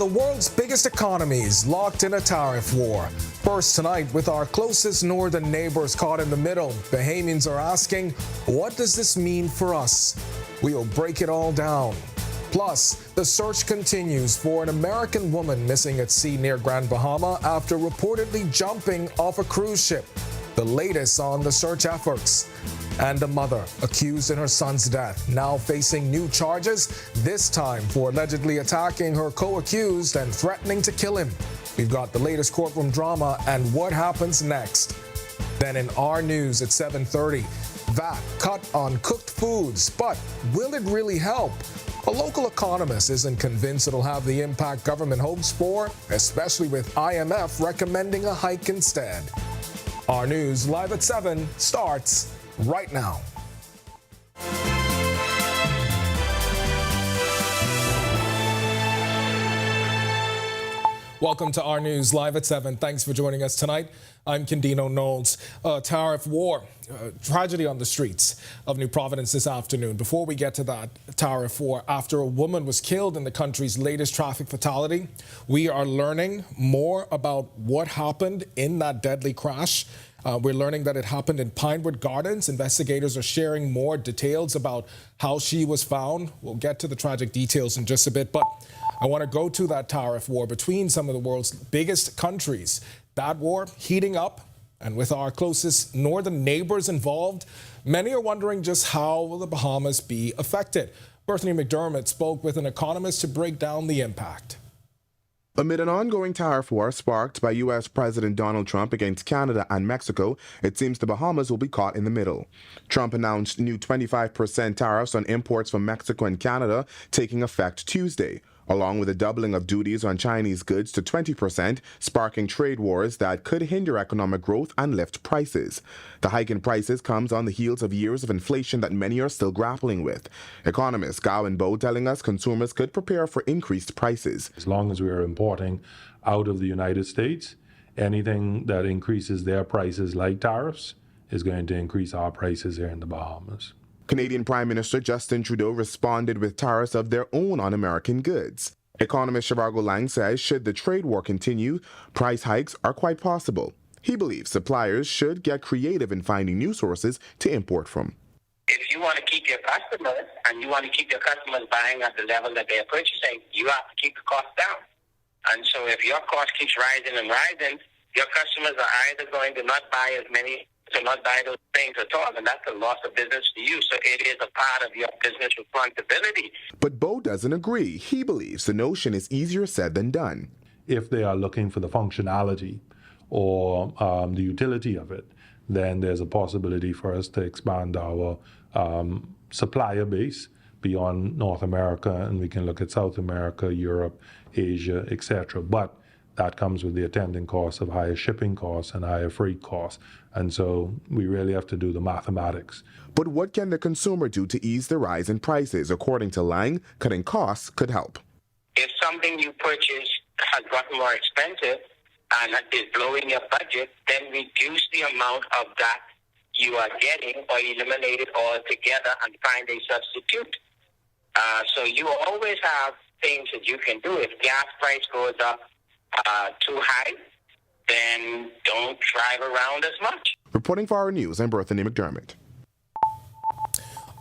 the world's biggest economies locked in a tariff war. First tonight, with our closest northern neighbors caught in the middle, Bahamians are asking, what does this mean for us? We'll break it all down. Plus, the search continues for an American woman missing at sea near Grand Bahama after reportedly jumping off a cruise ship. The latest on the search efforts. And a mother accused in her son's death, now facing new charges, this time for allegedly attacking her co-accused and threatening to kill him. We've got the latest courtroom drama and what happens next. Then in our news at 7:30, VAT cut on cooked foods, but will it really help? A local economist isn't convinced it'll have the impact government hopes for, especially with IMF recommending a hike instead. Our news live at 7 starts right now. Welcome to our news live at 7. Thanks for joining us tonight. I'm Kendino Knowles. Tariff war, tragedy on the streets of New Providence this afternoon. Before we get to that tariff war, after a woman was killed in the country's latest traffic fatality, we are learning more about what happened in that deadly crash. We're learning that it happened in Pinewood Gardens. Investigators are sharing more details about how she was found. We'll get to the tragic details in just a bit, but I want to go to that tariff war between some of the world's biggest countries. That war heating up, and with our closest northern neighbors involved, many are wondering just how will the Bahamas be affected. Bethany McDermott spoke with an economist to break down the impact. Amid an ongoing tariff war sparked by U.S. President Donald Trump against Canada and Mexico, it seems the Bahamas will be caught in the middle. Trump announced new 25% tariffs on imports from Mexico and Canada taking effect Tuesday, along with a doubling of duties on Chinese goods to 20%, sparking trade wars that could hinder economic growth and lift prices. The hike in prices comes on the heels of years of inflation that many are still grappling with. Economist Gowan Bowe telling us consumers could prepare for increased prices. As long as we are importing out of the United States, anything that increases their prices, like tariffs, is going to increase our prices here in the Bahamas. Canadian Prime Minister Justin Trudeau responded with tariffs of their own on American goods. Economist Shivago Lang says should the trade war continue, price hikes are quite possible. He believes suppliers should get creative in finding new sources to import from. If you want to keep your customers and you want to keep your customers buying at the level that they're purchasing, you have to keep the cost down. And so if your cost keeps rising and rising, your customers are either going to not buy as many, to not buy those things at all, and that's a loss of business to you. So it is a part of your business responsibility. But Bowe doesn't agree. He believes the notion is easier said than done. If they are looking for the functionality or the utility of it, then there's a possibility for us to expand our supplier base beyond North America, and we can look at South America, Europe, Asia, etc. But that comes with the attendant costs of higher shipping costs and higher freight costs. And so we really have to do the mathematics. But what can the consumer do to ease the rise in prices? According to Lang, cutting costs could help. If something you purchase has gotten more expensive and is blowing your budget, then reduce the amount of that you are getting or eliminate it altogether and find a substitute. So you always have things that you can do. If gas price goes up too high, then don't drive around as much. Reporting for our news, I'm Bethany McDermott.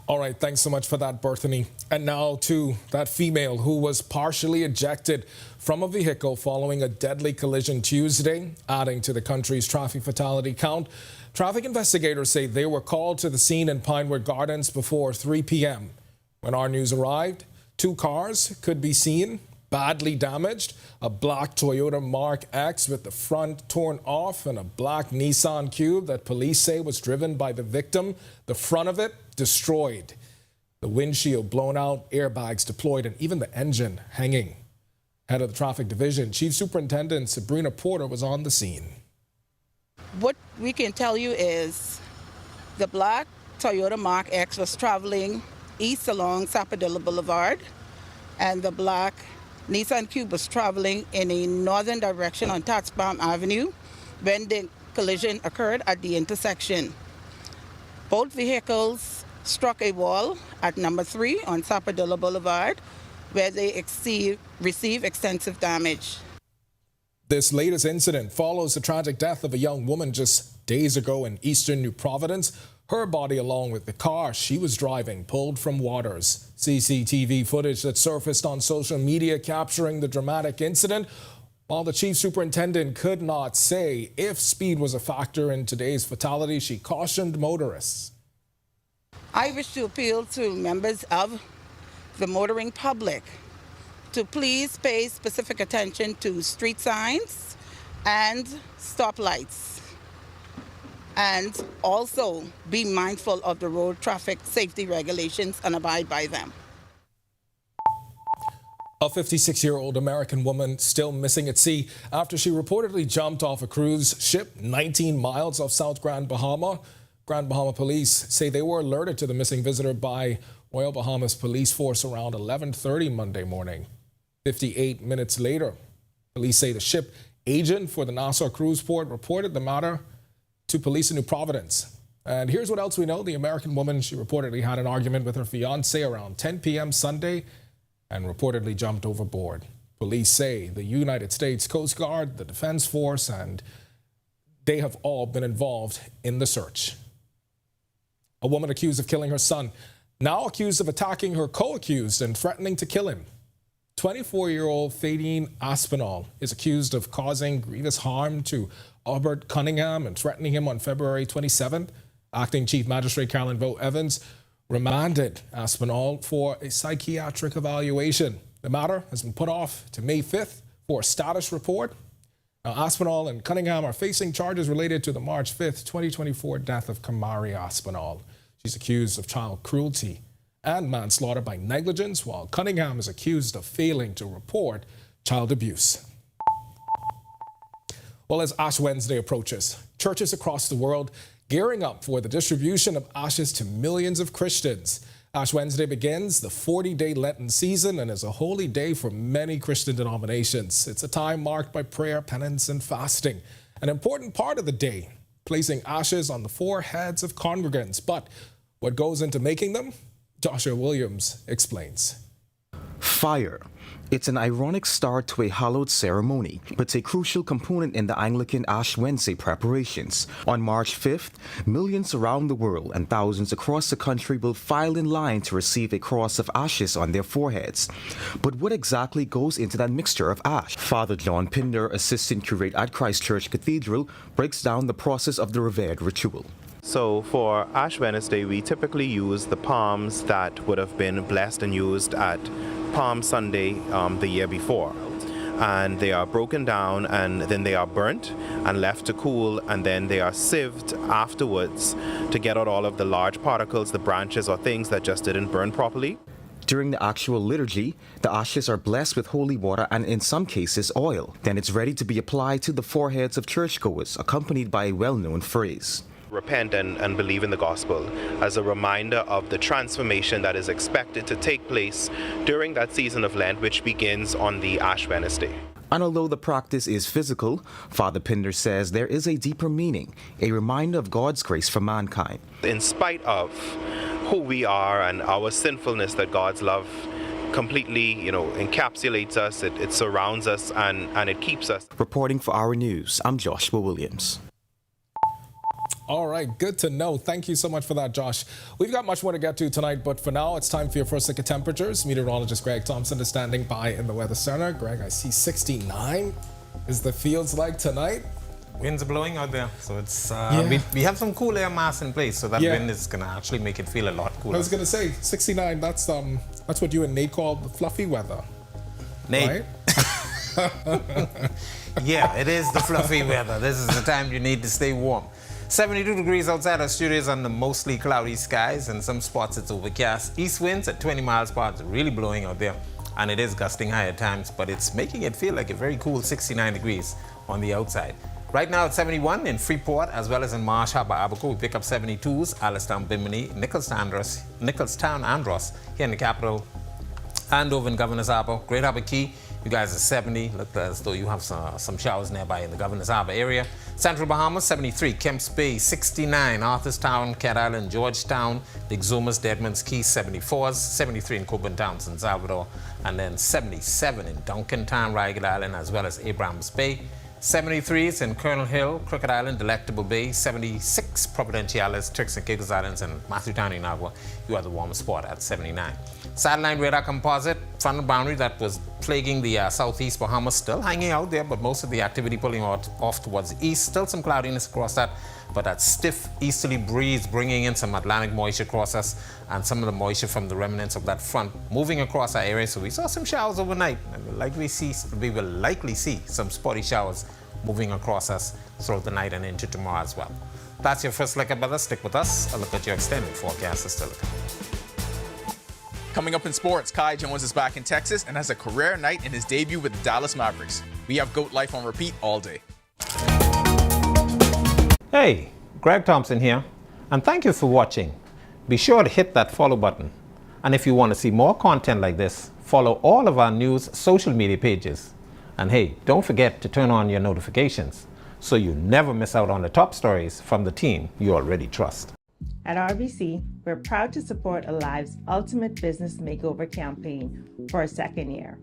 All right, thanks so much for that, Bethany. And now to that female who was partially ejected from a vehicle following a deadly collision Tuesday, adding to the country's traffic fatality count. Traffic investigators say they were called to the scene in Pinewood Gardens before 3 p.m. When our news arrived, 2 cars could be seen badly damaged, a black Toyota Mark X with the front torn off and a black Nissan Cube that police say was driven by the victim, the front of it destroyed. The windshield blown out, airbags deployed, and even the engine hanging. Head of the Traffic Division, Chief Superintendent Sabrina Porter was on the scene. What we can tell you is the black Toyota Mark X was traveling east along Sapodilla Boulevard, and the black Nissan Cube was traveling in a northern direction on Tatsbaum Avenue when the collision occurred at the intersection. Both vehicles struck a wall at number 3 on Sapodilla Boulevard, where they receive extensive damage. This latest incident follows the tragic death of a young woman just days ago in eastern New Providence. Her body, along with the car she was driving, pulled from waters. CCTV footage that surfaced on social media capturing the dramatic incident. While the chief superintendent could not say if speed was a factor in today's fatality, she cautioned motorists. I wish to appeal to members of the motoring public to please pay specific attention to street signs and stoplights, and also be mindful of the road traffic safety regulations and abide by them. A 56-year-old American woman still missing at sea after she reportedly jumped off a cruise ship 19 miles off South Grand Bahama. Grand Bahama police say they were alerted to the missing visitor by Royal Bahamas police force around 11:30 Monday morning. 58 minutes later, police say the ship agent for the Nassau cruise port reported the matter to police in New Providence. And here's what else we know. The American woman, she reportedly had an argument with her fiancé around 10 p.m. Sunday and reportedly jumped overboard. Police say the United States Coast Guard, the Defense Force, and they have all been involved in the search. A woman accused of killing her son, now accused of attacking her co-accused and threatening to kill him. 24-year-old Fadine Aspinall is accused of causing grievous harm to Albert Cunningham and threatening him on February 27th. Acting Chief Magistrate Carolyn Vo Evans remanded Aspinall for a psychiatric evaluation. The matter has been put off to May 5th for a status report. Now, Aspinall and Cunningham are facing charges related to the March 5th, 2024 death of Kamari Aspinall. She's accused of child cruelty and manslaughter by negligence, while Cunningham is accused of failing to report child abuse. Well, as Ash Wednesday approaches, churches across the world gearing up for the distribution of ashes to millions of Christians. Ash Wednesday begins the 40-day Lenten season and is a holy day for many Christian denominations. It's a time marked by prayer, penance, and fasting. An important part of the day, placing ashes on the foreheads of congregants. But what goes into making them? Joshua Williams explains. Fire. It's an ironic start to a hallowed ceremony, but a crucial component in the Anglican Ash Wednesday preparations. On March 5th, millions around the world and thousands across the country will file in line to receive a cross of ashes on their foreheads. But what exactly goes into that mixture of ash? Father John Pinder, assistant curate at Christ Church Cathedral, breaks down the process of the revered ritual. So for Ash Wednesday, we typically use the palms that would have been blessed and used at Palm Sunday the year before. And they are broken down and then they are burnt and left to cool, and then they are sieved afterwards to get out all of the large particles, the branches or things that just didn't burn properly. During the actual liturgy, the ashes are blessed with holy water and in some cases oil. Then it's ready to be applied to the foreheads of churchgoers, accompanied by a well-known phrase. Repent and believe in the gospel as a reminder of the transformation that is expected to take place during that season of Lent, which begins on the Ash Wednesday. And although the practice is physical, Father Pinder says there is a deeper meaning, a reminder of God's grace for mankind. In spite of who we are and our sinfulness, that God's love completely, encapsulates us, it surrounds us, and it keeps us. Reporting for Our News, I'm Joshua Williams. All right, good to know. Thank you so much for that, Josh. We've got much more to get to tonight, but for now, it's time for your first look at temperatures. Meteorologist Greg Thompson is standing by in the Weather Center. Greg, I see 69 is the feels like tonight. Winds are blowing out there, so it's we have some cool air mass in place, so that wind is going to actually make it feel a lot cooler. I was going to say 69. That's what you and Nate call the fluffy weather. Nate. Right? Yeah, it is the fluffy weather. This is the time you need to stay warm. 72 degrees outside our studios under mostly cloudy skies, and some spots it's overcast. East winds at 20 miles per hour. It's really blowing out there, and it is gusting high at times, but it's making it feel like a very cool 69 degrees on the outside. Right now it's 71 in Freeport as well as in Marsh Harbor, Abaco. We pick up 72s, Allenstown, Bimini, Nicholstown, Andros here in the capital, Andover and Governor's Harbor, Great Harbor Key, You guys are 70. Look as though you have some showers nearby in the Governor's Harbor area. Central Bahamas, 73. Kemps Bay, 69. Arthurstown, Cat Island, Georgetown, the Exumas, Deadman's Key, 74s. 73 in Coburn Town, San Salvador. And then 77 in Duncantown, Ragged Island, as well as Abrams Bay. 73s in Colonel Hill, Crooked Island, Delectable Bay. 76 Providenciales, Turks and Caicos Islands, and Matsutown in Agua. You are the warmest spot at 79. Satellite radar composite, frontal boundary that was plaguing the southeast Bahamas, still hanging out there, but most of the activity pulling off towards the east. Still some cloudiness across that, but that stiff easterly breeze bringing in some Atlantic moisture across us, and some of the moisture from the remnants of that front moving across our area. So we saw some showers overnight, and we will likely see some spotty showers moving across us throughout the night and into tomorrow as well. That's your first look at weather. Stick with us. A look at your extended forecast is still to come. Coming up in sports, Kai Jones is back in Texas and has a career night in his debut with the Dallas Mavericks. We have GOAT Life on repeat all day. Hey, Greg Thompson here, and thank you for watching. Be sure to hit that follow button. And if you want to see more content like this, follow all of our news social media pages. And hey, don't forget to turn on your notifications so you never miss out on the top stories from the team you already trust. At RBC, we're proud to support Alive's Ultimate Business Makeover campaign for a second year.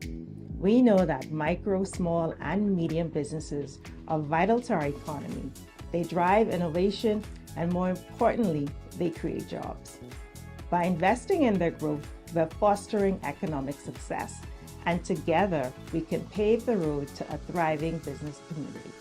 We know that micro, small, and medium businesses are vital to our economy. They drive innovation, and more importantly, they create jobs. By investing in their growth, we're fostering economic success, and together we can pave the road to a thriving business community.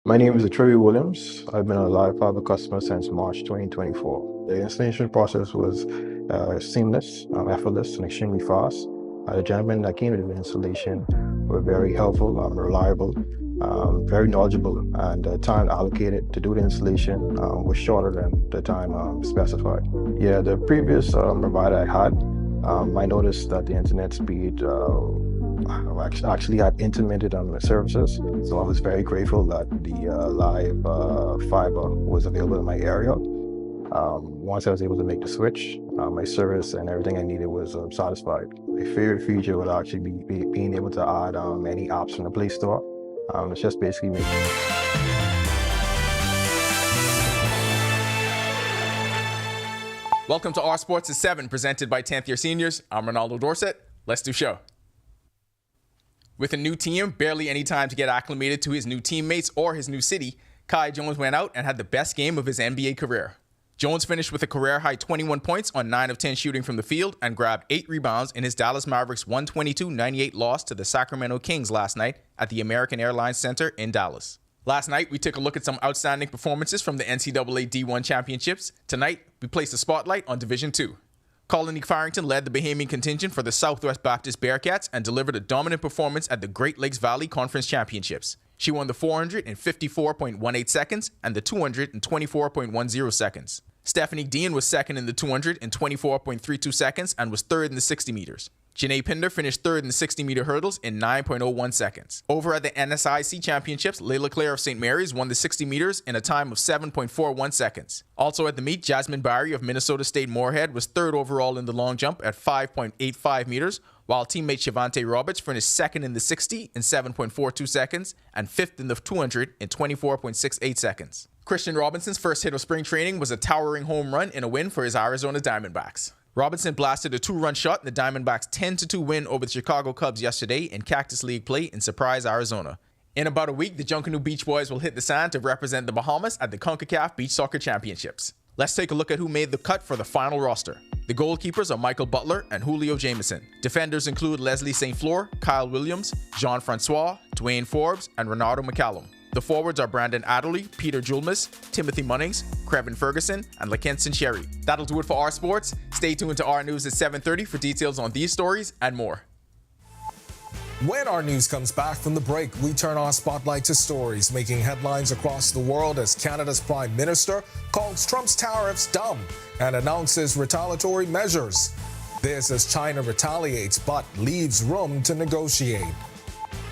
My name is Trevi Williams. I've been a Live Fiber customer since March 2024. The installation process was seamless, effortless, and extremely fast. The gentlemen that came to the installation were very helpful, reliable, very knowledgeable, and the time allocated to do the installation was shorter than the time specified. Yeah, the previous provider I had, I noticed that the internet speed actually had intermittent services, so I was very grateful that the live fiber was available in my area. Once I was able to make the switch, my service and everything I needed was satisfied. My favorite feature would actually be being able to add any apps from the Play Store. It's just basically making Welcome to Our Sports is 7, presented by 10th Year Seniors. I'm Ronaldo Dorset. Let's do show. With a new team, barely any time to get acclimated to his new teammates or his new city, Kai Jones went out and had the best game of his NBA career. Jones finished with a career-high 21 points on 9 of 10 shooting from the field and grabbed 8 rebounds in his Dallas Mavericks 122-98 loss to the Sacramento Kings last night at the American Airlines Center in Dallas. Last night, we took a look at some outstanding performances from the NCAA D1 championships. Tonight, we place the spotlight on Division II. Colony Farrington led the Bahamian contingent for the Southwest Baptist Bearcats and delivered a dominant performance at the Great Lakes Valley Conference Championships. She won the 400 in 54.18 seconds and the 200 in 24.10 seconds. Stephanie Dean was second in the 200 in 24.32 seconds and was third in the 60 meters. Janae Pinder finished third in the 60-meter hurdles in 9.01 seconds. Over at the NSIC Championships, Layla Claire of St. Mary's won the 60 meters in a time of 7.41 seconds. Also at the meet, Jasmine Barry of Minnesota State Moorhead was third overall in the long jump at 5.85 meters, while teammate Shavante Roberts finished second in the 60 in 7.42 seconds and fifth in the 200 in 24.68 seconds. Christian Robinson's first hit of spring training was a towering home run in a win for his Arizona Diamondbacks. Robinson blasted a 2-run shot in the Diamondbacks' 10-2 win over the Chicago Cubs yesterday in Cactus League play in Surprise, Arizona. In about a week, the Junkanoo Beach Boys will hit the sand to represent the Bahamas at the CONCACAF Beach Soccer Championships. Let's take a look at who made the cut for the final roster. The goalkeepers are Michael Butler and Julio Jameson. Defenders include Leslie St. Fleur, Kyle Williams, Jean-Francois, Dwayne Forbes, and Renato McCallum. The forwards are Brandon Adderley, Peter Julmus, Timothy Munnings, Krevin Ferguson, and Lakenson Sherry. That'll do it for our sports. Stay tuned to our news at 7:30 for details on these stories and more. When our news comes back from the break, we turn our spotlight to stories making headlines across the world as Canada's Prime Minister calls Trump's tariffs dumb and announces retaliatory measures. This as China retaliates but leaves room to negotiate.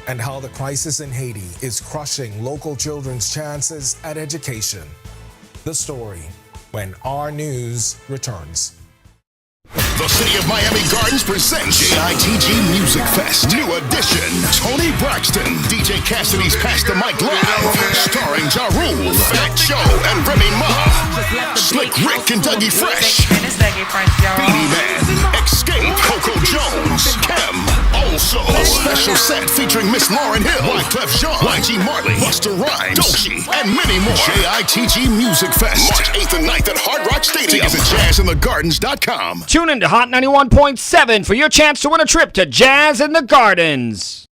And how the crisis in Haiti is crushing local children's chances at education. The story when our news returns. The City of Miami Gardens presents JITG Music Fest. New edition. Tony Braxton, DJ Cassidy's Pass the Mic Live, starring Ja Rule, Fat Joe, and Remy Ma. Slick Rick and Dougie Fresh. Beanie Man, Escape, Coco Jones, Kim. Also, a special set featuring Miss Lauryn Hill, Wyclef Jean, YG Marley, Busta Rhymes, Doechii, and many more. JITG Music Fest, March 8th and 9th at Hard Rock Stadium. Tickets at jazzinthegardens.com. Tune in to Hot 91.7 for your chance to win a trip to Jazz in the Gardens.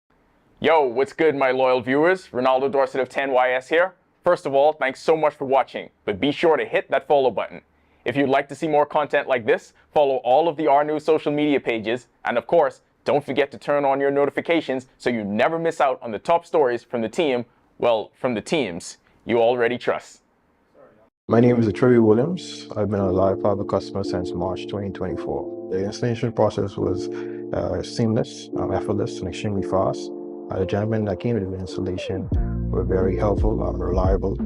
Yo, what's good, my loyal viewers? Ronaldo Dorset of 10YS here. First of all, thanks so much for watching, but be sure to hit that follow button. If you'd like to see more content like this, follow all of the R News social media pages, and of course, don't forget to turn on your notifications so you never miss out on the top stories from the team, well, from the teams you already trust. My name is Trevor Williams. I've been a Live Fiber customer since March 2024. The installation process was seamless, effortless, and extremely fast. The gentlemen that came to the installation were very helpful, reliable,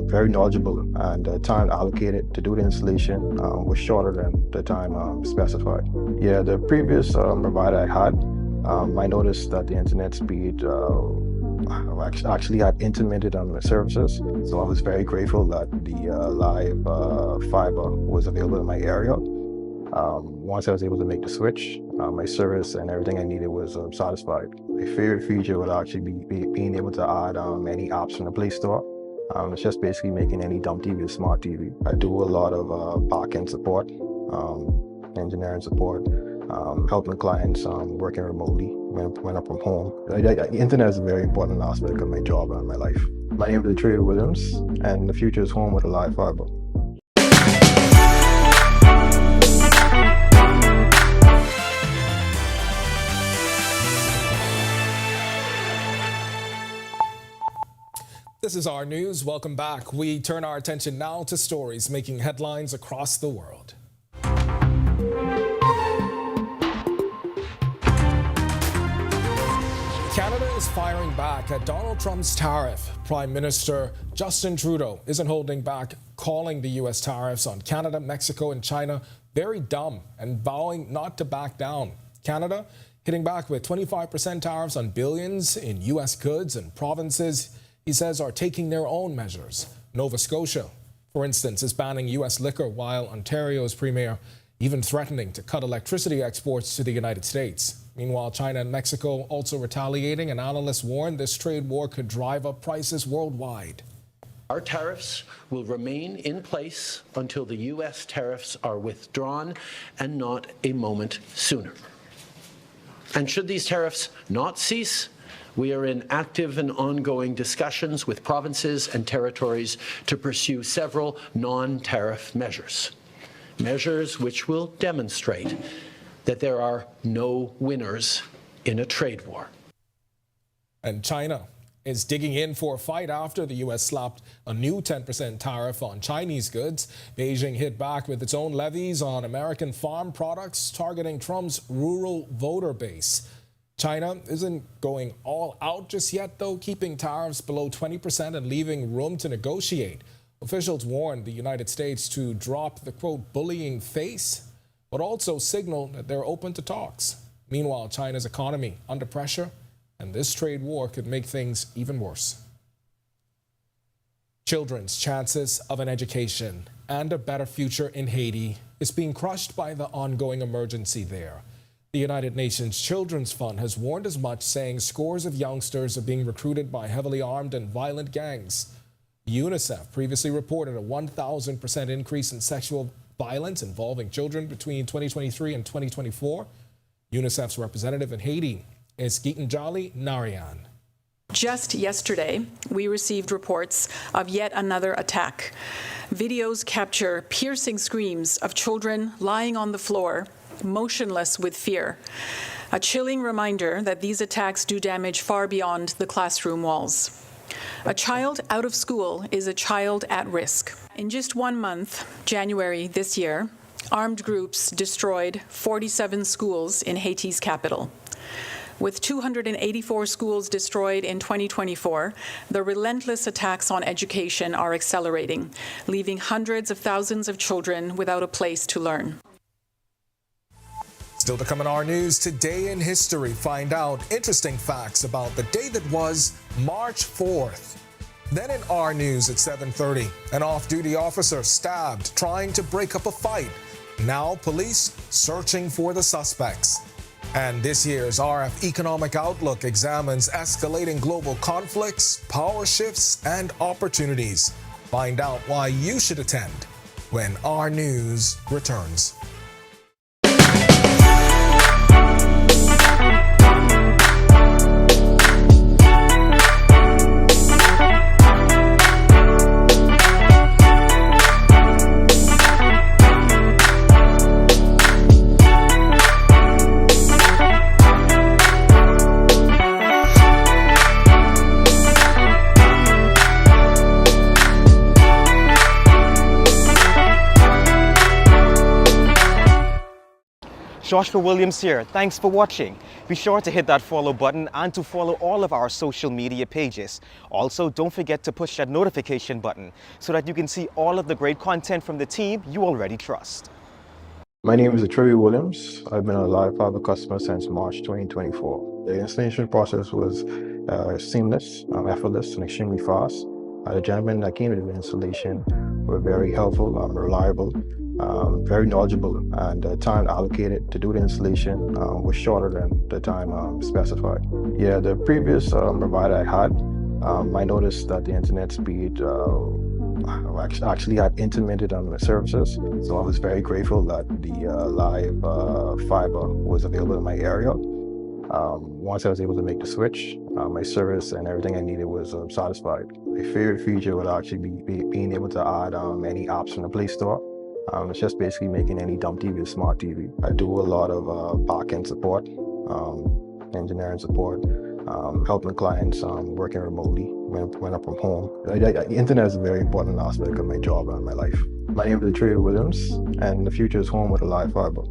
very knowledgeable, and the time allocated to do the installation was shorter than the time specified. Yeah, the previous provider I had, I noticed that the internet speed actually had intermittent services, so I was very grateful that the live fiber was available in my area. Once I was able to make the switch, my service and everything I needed was satisfied. My favorite feature would actually be being able to add any apps from the Play Store. It's just basically making any dumb TV a smart TV. I do a lot of back-end support, engineering support, helping clients working remotely when I'm from home. The internet is a very important aspect of my job and my life. My name is Trevor Williams, and the future is home with a live fiber. This is our news. Welcome back. We turn our attention now to stories making headlines across the world. Canada is firing back at Donald Trump's tariff. Prime Minister Justin Trudeau isn't holding back, calling the U.S. tariffs on Canada, Mexico, and China very dumb and vowing not to back down. Canada hitting back with 25% tariffs on billions in U.S. goods, and provinces, he says, are taking their own measures. Nova Scotia, for instance, is banning U.S. liquor, while Ontario's premier even threatening to cut electricity exports to the United States. Meanwhile, China and Mexico also retaliating, and analysts warn this trade war could drive up prices worldwide. Our tariffs will remain in place until the U.S. tariffs are withdrawn, and not a moment sooner. And should these tariffs not cease, we are in active and ongoing discussions with provinces and territories to pursue several non-tariff measures. Measures which will demonstrate that there are no winners in a trade war. And China is digging in for a fight after the U.S. slapped a new 10% tariff on Chinese goods. Beijing hit back with its own levies on American farm products, targeting Trump's rural voter base. China isn't going all out just yet, though, keeping tariffs below 20% and leaving room to negotiate. Officials warned the United States to drop the, quote, bullying face, but also signal that they're open to talks. Meanwhile, China's economy under pressure, and this trade war could make things even worse. Children's chances of an education and a better future in Haiti is being crushed by the ongoing emergency there. The United Nations Children's Fund has warned as much, saying scores of youngsters are being recruited by heavily armed and violent gangs. UNICEF previously reported a 1,000% increase in sexual violence involving children between 2023 and 2024. UNICEF's representative in Haiti is Gitanjali Narayan. Just yesterday, we received reports of yet another attack. Videos capture piercing screams of children lying on the floor, motionless with fear. A chilling reminder that these attacks do damage far beyond the classroom walls. A child out of school is a child at risk. In just 1 month, January this year, armed groups destroyed 47 schools in Haiti's capital. With 284 schools destroyed in 2024, the relentless attacks on education are accelerating, leaving hundreds of thousands of children without a place to learn. Still to come in our news, today in history, find out interesting facts about the day that was March 4th. Then in our news at 7:30, an off-duty officer stabbed trying to break up a fight. Now police searching for the suspects. And this year's RF Economic Outlook examines escalating global conflicts, power shifts, and opportunities. Find out why you should attend when our news returns. Joshua Williams here. Thanks for watching. Be sure to hit that follow button and to follow all of our social media pages. Also, don't forget to push that notification button so that you can see all of the great content from the team you already trust. My name is Tariff Williams. I've been a live fiber customer since March 2024. The installation process was seamless, effortless, and extremely fast. The gentlemen that came to the installation were very helpful, reliable, very knowledgeable, and the time allocated to do the installation was shorter than the time specified. Yeah, the previous provider I had, I noticed that the internet speed actually had intermittent on the services, so I was very grateful that the live fiber was available in my area. Once I was able to make the switch, my service and everything I needed was satisfied. My favorite feature would actually be being able to add any apps from the Play Store. It's just basically making any dumb TV a smart TV. I do a lot of back-end support, engineering support, helping clients working remotely when I'm from home. The internet is a very important aspect of my job and my life. My name is Tariff Williams, and the future is home with a live fiber.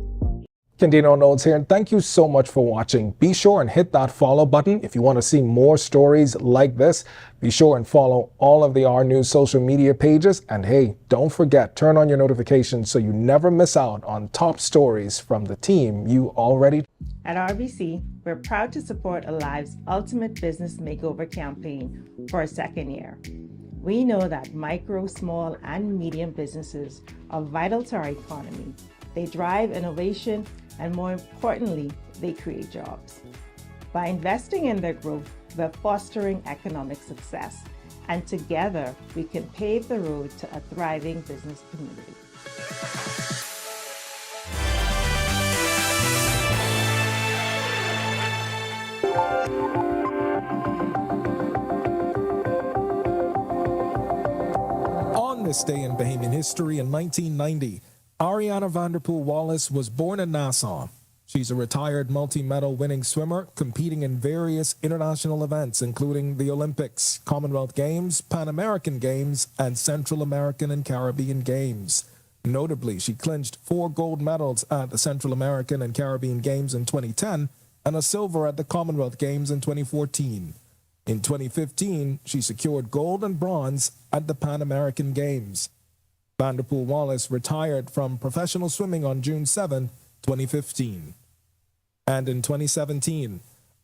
Candino Notes here, and thank you so much for watching. Be sure and hit that follow button if you want to see more stories like this. Be sure and follow all of the R News social media pages. And hey, don't forget, turn on your notifications so you never miss out on top stories from the team you already. At RBC, we're proud to support Alive's Ultimate Business Makeover campaign for a second year. We know that micro, small, and medium businesses are vital to our economy. They drive innovation, and more importantly, they create jobs. By investing in their growth, we're fostering economic success, and together we can pave the road to a thriving business community. On this day in Bahamian history in 1990, Ariana Vanderpool Wallace was born in Nassau. She's a retired multi-medal winning swimmer competing in various international events, including the Olympics, Commonwealth Games, Pan American Games, and Central American and Caribbean Games. Notably, she clinched 4 gold medals at the Central American and Caribbean Games in 2010 and a silver at the Commonwealth Games in 2014. In 2015, she secured gold and bronze at the Pan American Games. Vanderpool Wallace retired from professional swimming on June 7, 2015. And in 2017,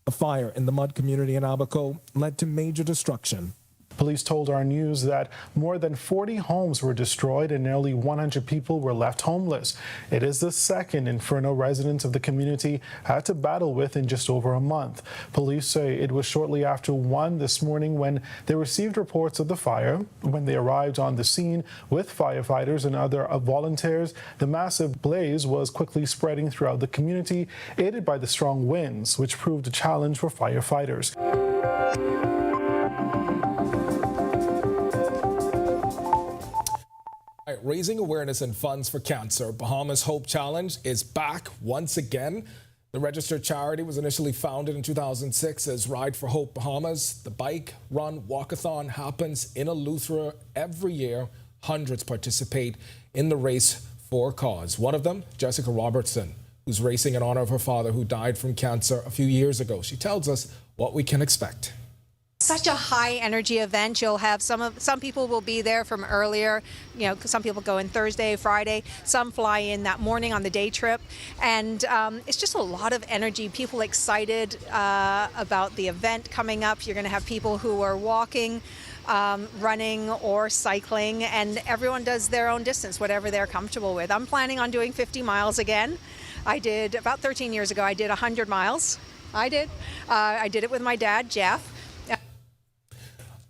a fire in the mud community in Abaco led to major destruction. Police told our news that more than 40 homes were destroyed and nearly 100 people were left homeless. It is the second inferno residents of the community had to battle with in just over a month. Police say it was shortly after 1 this morning when they received reports of the fire. When they arrived on the scene with firefighters and other volunteers, the massive blaze was quickly spreading throughout the community, aided by the strong winds, which proved a challenge for firefighters. Raising awareness and funds for cancer, Bahama's Hope Challenge is back once again. The registered charity was initially founded in 2006 as Ride for Hope Bahamas. The bike, run, walkathon happens in Eleuthera every year. Hundreds participate in the race for a cause. One of them, Jessica Robertson, who's racing in honor of her father who died from cancer a few years ago. She tells us what we can expect. Such a high energy event. You'll have some people will be there from earlier. You know, some people go in Thursday, Friday. Some fly in that morning on the day trip, and it's just a lot of energy. People excited about the event coming up. You're going to have people who are walking, running, or cycling, and everyone does their own distance, whatever they're comfortable with. I'm planning on doing 50 miles again. I did about 13 years ago. I did 100 miles. I did it with my dad, Jeff.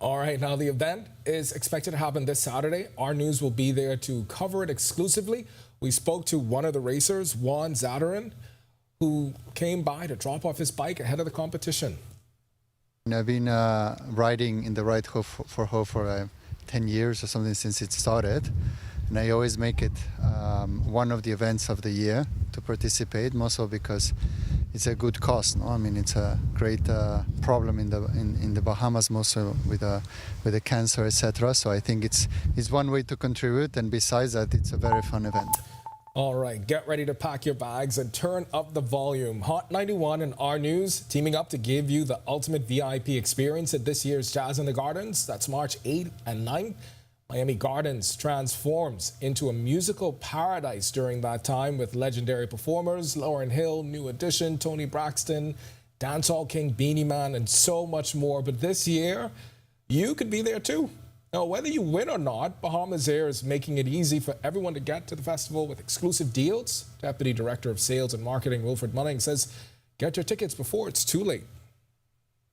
All right, now the event is expected to happen this Saturday. Our news will be there to cover it exclusively. We spoke to one of the racers, Juan Zadarin, who came by to drop off his bike ahead of the competition. I've been riding in the Ride for Hope for 10 years or something since it started. And I always make it one of the events of the year to participate, mostly because it's a good cause. No? I mean, it's a great problem in the Bahamas, mostly with the cancer, etc. So I think it's one way to contribute, and besides that, it's a very fun event. All right, get ready to pack your bags and turn up the volume. Hot 91 and Our News teaming up to give you the ultimate VIP experience at this year's Jazz in the Gardens. That's March 8th and 9th. Miami Gardens transforms into a musical paradise during that time with legendary performers, Lauryn Hill, New Edition, Tony Braxton, Dancehall King, Beanie Man, and so much more. But this year, you could be there too. Now, whether you win or not, Bahamas Air is making it easy for everyone to get to the festival with exclusive deals. Deputy Director of Sales and Marketing, Wilfred Munning, says get your tickets before it's too late.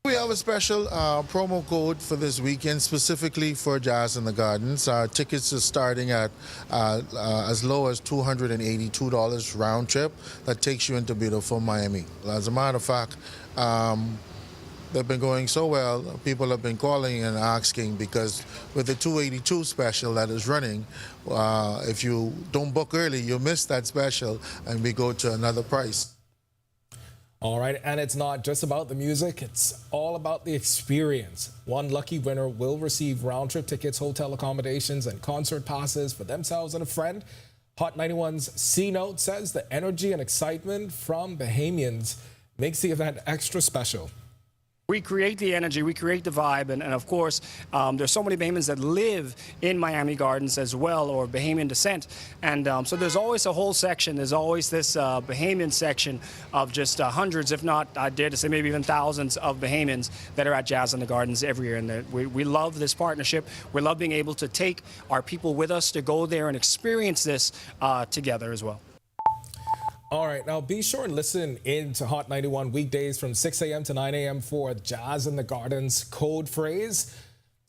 We have a special promo code for this weekend specifically for Jazz in the Gardens. Our tickets are starting at as low as $282 round trip. That takes you into beautiful Miami. As a matter of fact, they've been going so well, people have been calling and asking because with the $282 special that is running, if you don't book early, you'll miss that special and we go to another price. All right, and it's not just about the music, it's all about the experience. One lucky winner will receive round-trip tickets, hotel accommodations, and concert passes for themselves and a friend. Hot 91's C-Note says the energy and excitement from Bahamians makes the event extra special. We create the energy, we create the vibe, and of course, there's so many Bahamians that live in Miami Gardens as well, or Bahamian descent, and so there's always a whole section, there's always this Bahamian section of just hundreds, if not, I dare to say maybe even thousands of Bahamians that are at Jazz in the Gardens every year, and we love this partnership. We love being able to take our people with us to go there and experience this together as well. All right, now be sure and listen in to Hot 91 weekdays from 6 a.m. to 9 a.m. for Jazz in the Gardens code phrase.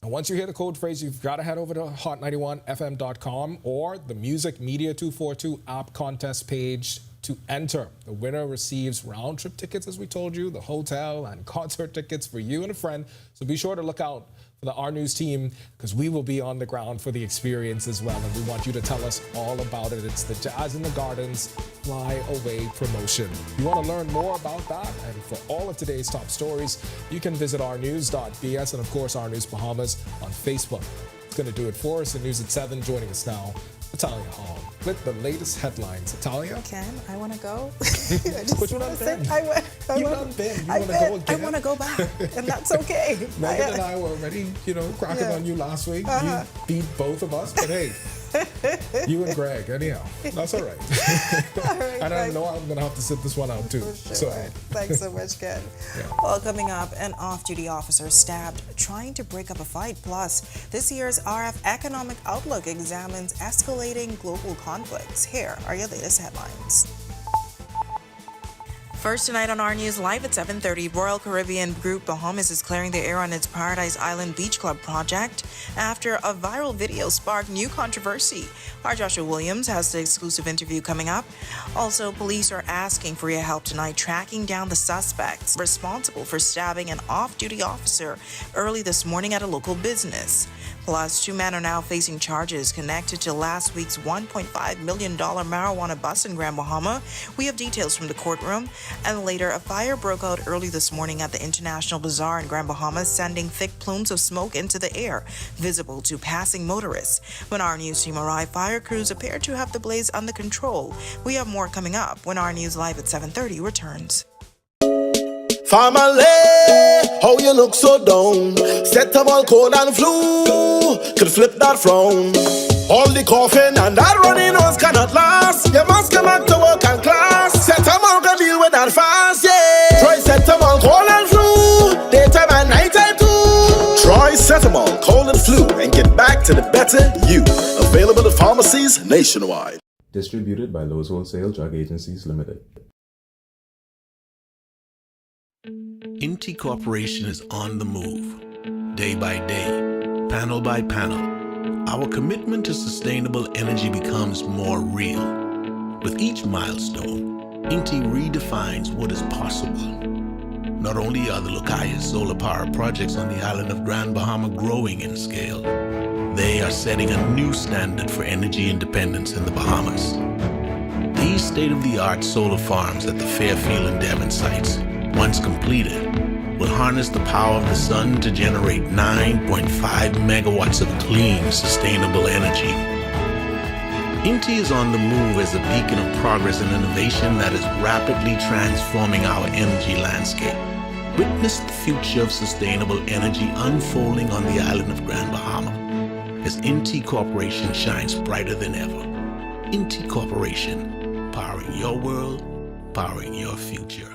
And once you hear the code phrase, you've got to head over to hot91fm.com or the Music Media 242 app contest page to enter. The winner receives round-trip tickets, as we told you, the hotel and concert tickets for you and a friend. So be sure to look out for the Our News team because we will be on the ground for the experience as well. And we want you to tell us all about it. It's the Jazz in the Gardens Fly Away promotion. If you want to learn more about that and for all of today's top stories, you can visit ournews.bs and, of course, Our News Bahamas on Facebook. It's going to do it for us in News at 7. Joining us now, Natalia Hall with the latest headlines. Natalia? Ken, I want to go. But you done been. You done been. You want to go again? I want to go back, and that's okay. Megan and I were already, cracking on you last week. You beat both of us, but hey, you and Greg, anyhow. That's all right. All right, and I know I'm going to have to sit this one out, too. For sure. So, thanks so much, Ken. Yeah. Well, coming up, an off-duty officer stabbed trying to break up a fight. Plus, this year's RF Economic Outlook examines escalating global conflicts. Here are your latest headlines. First tonight on our news live at 7:30, Royal Caribbean Group Bahamas is clearing the air on its Paradise Island Beach Club project after a viral video sparked new controversy. Our Joshua Williams has the exclusive interview coming up. Also, police are asking for your help tonight tracking down the suspects responsible for stabbing an off-duty officer early this morning at a local business. Plus, 2 men are now facing charges connected to last week's $1.5 million marijuana bust in Grand Bahama. We have details from the courtroom. And later, a fire broke out early this morning at the International Bazaar in Grand Bahama, sending thick plumes of smoke into the air, visible to passing motorists. When our news team arrived, fire crews appeared to have the blaze under control. We have more coming up when our news live at 7:30 returns. Family, how you look so down? Set them all cold and flu, could flip that frown. All the coughing and that running nose cannot last. You must come back to work and class. Set them all gonna deal with that fast, yeah. Try set them all cold and flu, daytime and nighttime too. Try set them all cold and flu and get back to the better you. Available at pharmacies nationwide. Distributed by Lowe's Wholesale Drug Agencies Limited. Inti Corporation is on the move, day by day, panel by panel. Our commitment to sustainable energy becomes more real. With each milestone, Inti redefines what is possible. Not only are the Lucaya solar power projects on the island of Grand Bahama growing in scale, they are setting a new standard for energy independence in the Bahamas. These state-of-the-art solar farms at the Fairfield and Devon sites, once completed, will harness the power of the sun to generate 9.5 megawatts of clean, sustainable energy. Inti is on the move as a beacon of progress and innovation that is rapidly transforming our energy landscape. Witness the future of sustainable energy unfolding on the island of Grand Bahama as Inti Corporation shines brighter than ever. Inti Corporation, powering your world, powering your future.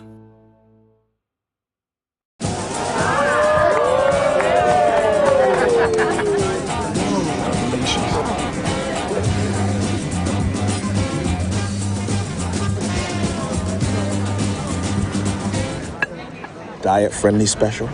Diet-friendly special.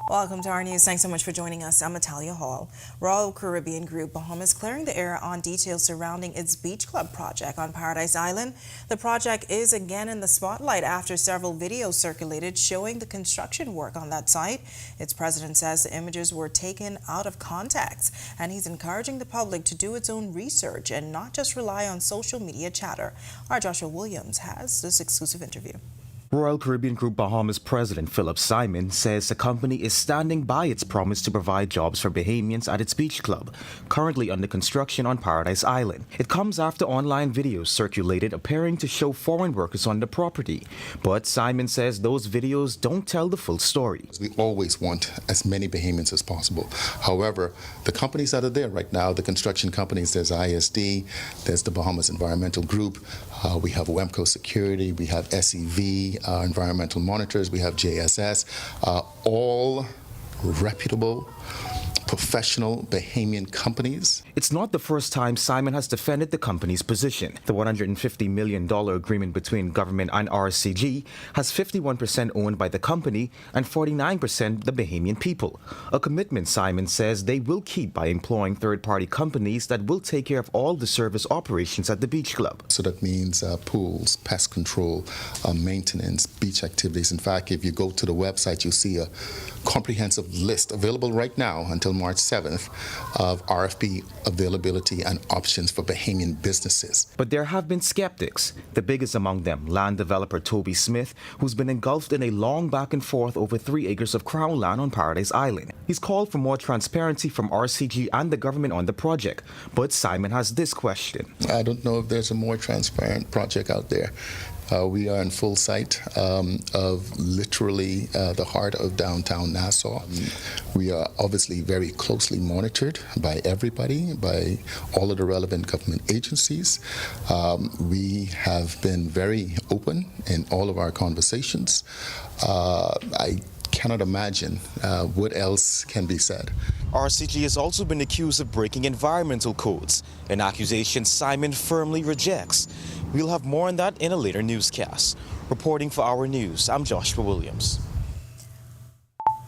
Welcome to our news. Thanks so much for joining us. I'm Natalia Hall. Royal Caribbean Group Bahamas clearing the air on details surrounding its beach club project on Paradise Island. The project is again in the spotlight after several videos circulated showing the construction work on that site. Its president says the images were taken out of context, and he's encouraging the public to do its own research and not just rely on social media chatter. Our Joshua Williams has this exclusive interview. Royal Caribbean Group Bahamas President Philip Simon says the company is standing by its promise to provide jobs for Bahamians at its beach club, currently under construction on Paradise Island. It comes after online videos circulated appearing to show foreign workers on the property. But Simon says those videos don't tell the full story. We always want as many Bahamians as possible. However, the companies that are there right now, the construction companies, there's ISD, there's the Bahamas Environmental Group, we have WEMCO Security, we have SEV, environmental monitors, we have JSS, all reputable, professional Bahamian companies. It's not the first time Simon has defended the company's position. The $150 million agreement between government and RCG has 51% owned by the company and 49% the Bahamian people. A commitment Simon says they will keep by employing third-party companies that will take care of all the service operations at the beach club. So that means pools, pest control, maintenance, beach activities. In fact, if you go to the website, you'll see a comprehensive list available right now until March 7th of RFP availability and options for Bahamian businesses. But there have been skeptics, the biggest among them land developer Toby Smith, who's been engulfed in a long back and forth over 3 acres of crown land on Paradise Island. He's called for more transparency from RCG and the government on the project, but Simon has this question. I don't know if there's a more transparent project out there. We are in full sight of literally the heart of downtown Nassau. We are obviously very closely monitored by everybody, by all of the relevant government agencies. We have been very open in all of our conversations. I cannot imagine what else can be said. RCG has also been accused of breaking environmental codes, an accusation Simon firmly rejects. We'll have more on that in a later newscast. Reporting for Our News, I'm Joshua Williams.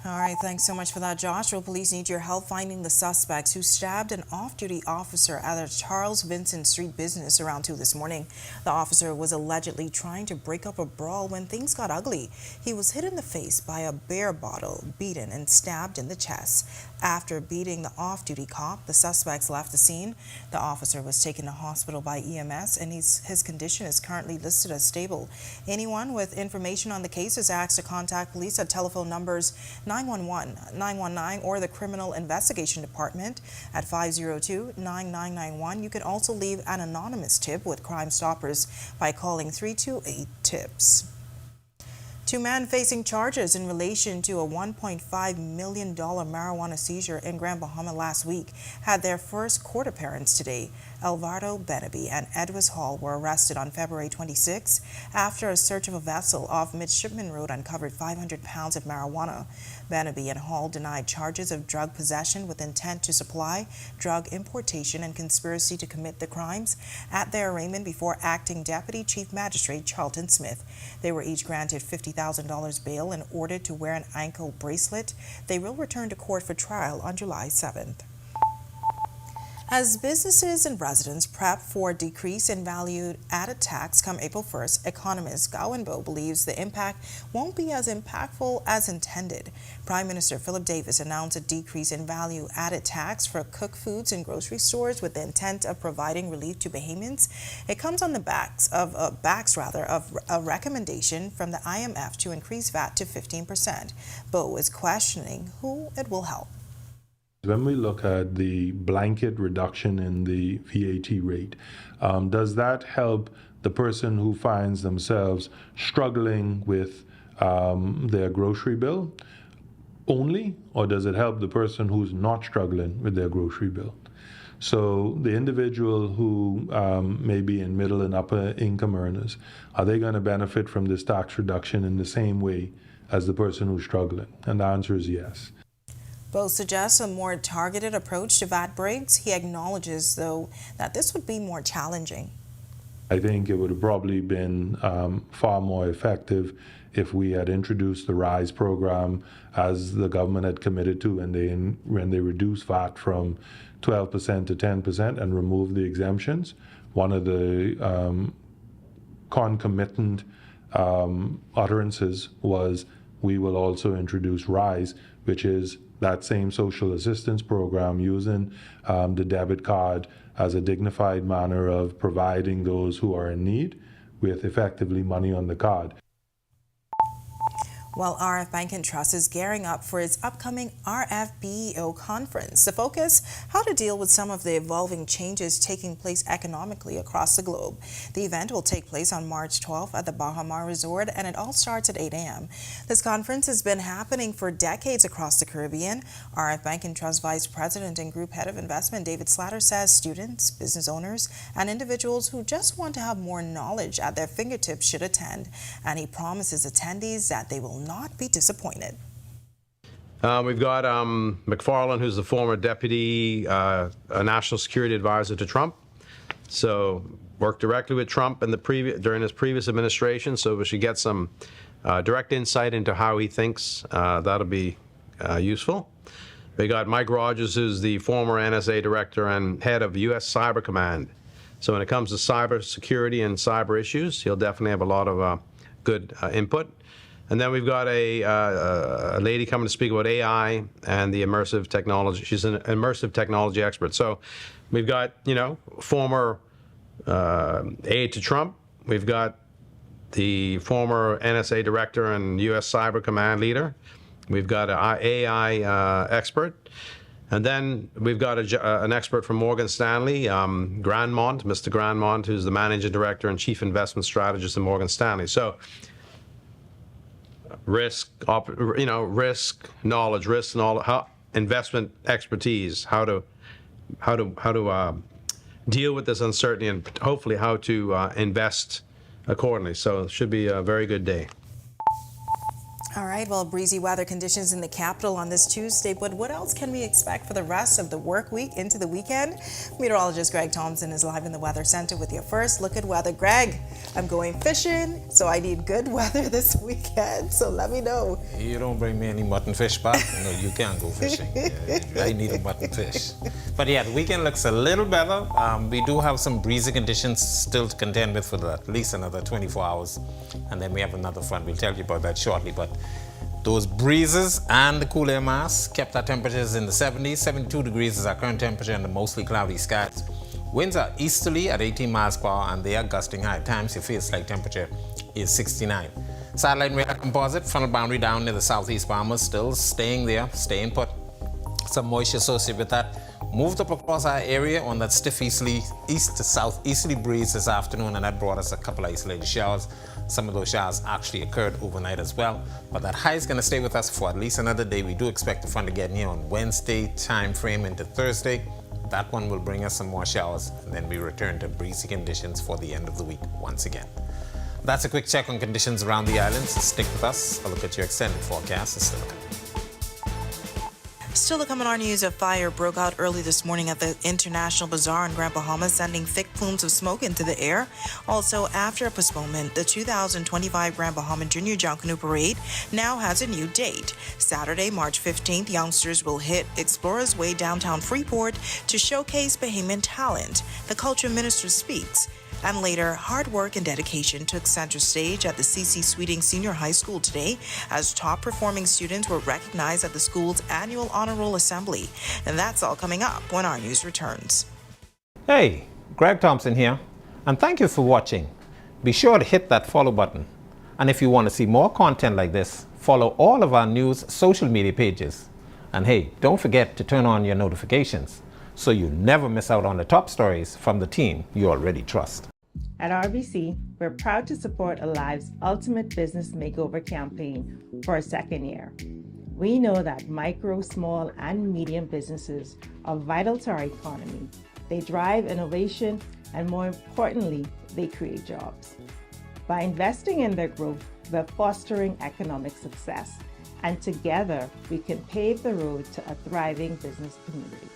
All right, thanks so much for that, Joshua. Police need your help finding the suspects who stabbed an off-duty officer at a Charles Vincent Street business around 2 this morning. The officer was allegedly trying to break up a brawl when things got ugly. He was hit in the face by a beer bottle, beaten and stabbed in the chest. After beating the off-duty cop, the suspects left the scene. The officer was taken to hospital by EMS, and his condition is currently listed as stable. Anyone with information on the case is asked to contact police at telephone numbers 911, 919, or the Criminal Investigation Department at 502-9991. You can also leave an anonymous tip with Crime Stoppers by calling 328-TIPS. Two men facing charges in relation to a $1.5 million marijuana seizure in Grand Bahama last week had their first court appearance today. Alvaro Benabi and Edwis Hall were arrested on February 26 after a search of a vessel off Midshipman Road uncovered 500 pounds of marijuana. Benabi and Hall denied charges of drug possession with intent to supply, drug importation, and conspiracy to commit the crimes at their arraignment before Acting Deputy Chief Magistrate Charlton Smith. They were each granted $50,000 bail and ordered to wear an ankle bracelet. They will return to court for trial on July 7th. As businesses and residents prep for a decrease in value-added tax come April 1st, economist Gowan Bo believes the impact won't be as impactful as intended. Prime Minister Philip Davis announced a decrease in value-added tax for cooked foods in grocery stores with the intent of providing relief to Bahamians. It comes on the backs of a recommendation from the IMF to increase VAT to 15%. Bo is questioning who it will help. When we look at the blanket reduction in the VAT rate, does that help the person who finds themselves struggling with their grocery bill only, or does it help the person who's not struggling with their grocery bill? So the individual who may be in middle and upper income earners, are they going to benefit from this tax reduction in the same way as the person who's struggling? And the answer is yes. Bo suggests a more targeted approach to VAT breaks. He acknowledges, though, that this would be more challenging. I think it would have probably been far more effective if we had introduced the RISE program as the government had committed to when they reduced VAT from 12% to 10% and removed the exemptions. One of the concomitant utterances was, we will also introduce RISE, which is that same social assistance program using the debit card as a dignified manner of providing those who are in need with effectively money on the card. While RF Bank and Trust is gearing up for its upcoming RFBEO conference. The focus, how to deal with some of the evolving changes taking place economically across the globe. The event will take place on March 12th at the Bahama Resort, and it all starts at 8 a.m. This conference has been happening for decades across the Caribbean. RF Bank and Trust Vice President and Group Head of Investment David Slatter says students, business owners, and individuals who just want to have more knowledge at their fingertips should attend, and he promises attendees that they will not be disappointed. We've got McFarland, who's the former deputy national security advisor to Trump. So worked directly with Trump in during his previous administration. So we should get some direct insight into how he thinks. That'll be useful. We got Mike Rogers, who's the former NSA director and head of U.S. Cyber Command. So when it comes to cyber security and cyber issues, he'll definitely have a lot of good input. And then we've got a lady coming to speak about AI and the immersive technology. She's an immersive technology expert. So we've got, former aide to Trump. We've got the former NSA director and U.S. Cyber Command leader. We've got an AI expert. And then we've got an expert from Morgan Stanley, Grandmont, Mr. Grandmont, who's the Managing Director and Chief Investment Strategist at Morgan Stanley. So risk knowledge, investment expertise, how to deal with this uncertainty, and hopefully how to invest accordingly. So it should be a very good day. All right, well, breezy weather conditions in the capital on this Tuesday, but what else can we expect for the rest of the work week into the weekend? Meteorologist Greg Thompson is live in the Weather Center with your first look at weather. Greg, I'm going fishing, so I need good weather this weekend, so let me know. You don't bring me any mutton fish back? No, you can't go fishing. I need a mutton fish. But yeah, the weekend looks a little better. We do have some breezy conditions still to contend with for at least another 24 hours. And then we have another front. We'll tell you about that shortly. But those breezes and the cool air mass kept our temperatures in the 70s. 72 degrees is our current temperature under mostly cloudy skies. Winds are easterly at 18 miles per hour, and they are gusting high. At times, your feels-like temperature is 69. Satellite radar composite, frontal boundary down near the southeast Bahamas, still staying there, staying put. Some moisture associated with that. Moved up across our area on that stiff east to southeasterly breeze this afternoon, and that brought us a couple of isolated showers. Some of those showers actually occurred overnight as well. But that high is going to stay with us for at least another day. We do expect the front to get in here on Wednesday time frame into Thursday. That one will bring us some more showers, and then we return to breezy conditions for the end of the week once again. That's a quick check on conditions around the islands. Stick with us. I'll look at your extended forecast. It's still coming. Still to come in our news, a fire broke out early this morning at the International Bazaar in Grand Bahama, sending thick plumes of smoke into the air. Also, after a postponement, the 2025 Grand Bahama Junior Junk Canoe Parade now has a new date. Saturday, March 15th, youngsters will hit Explorers Way downtown Freeport to showcase Bahamian talent. The culture minister speaks. And later, hard work and dedication took center stage at the C.C. Sweeting Senior High School today as top-performing students were recognized at the school's annual Honor Roll Assembly. And that's all coming up when our news returns. Hey, Greg Thompson here, and thank you for watching. Be sure to hit that follow button. And if you want to see more content like this, follow all of our news social media pages. And hey, don't forget to turn on your notifications so you never miss out on the top stories from the team you already trust. At RBC, we're proud to support Alive's Ultimate Business Makeover campaign for a second year. We know that micro, small, and medium businesses are vital to our economy. They drive innovation, and more importantly, they create jobs. By investing in their growth, we're fostering economic success, and together we can pave the road to a thriving business community.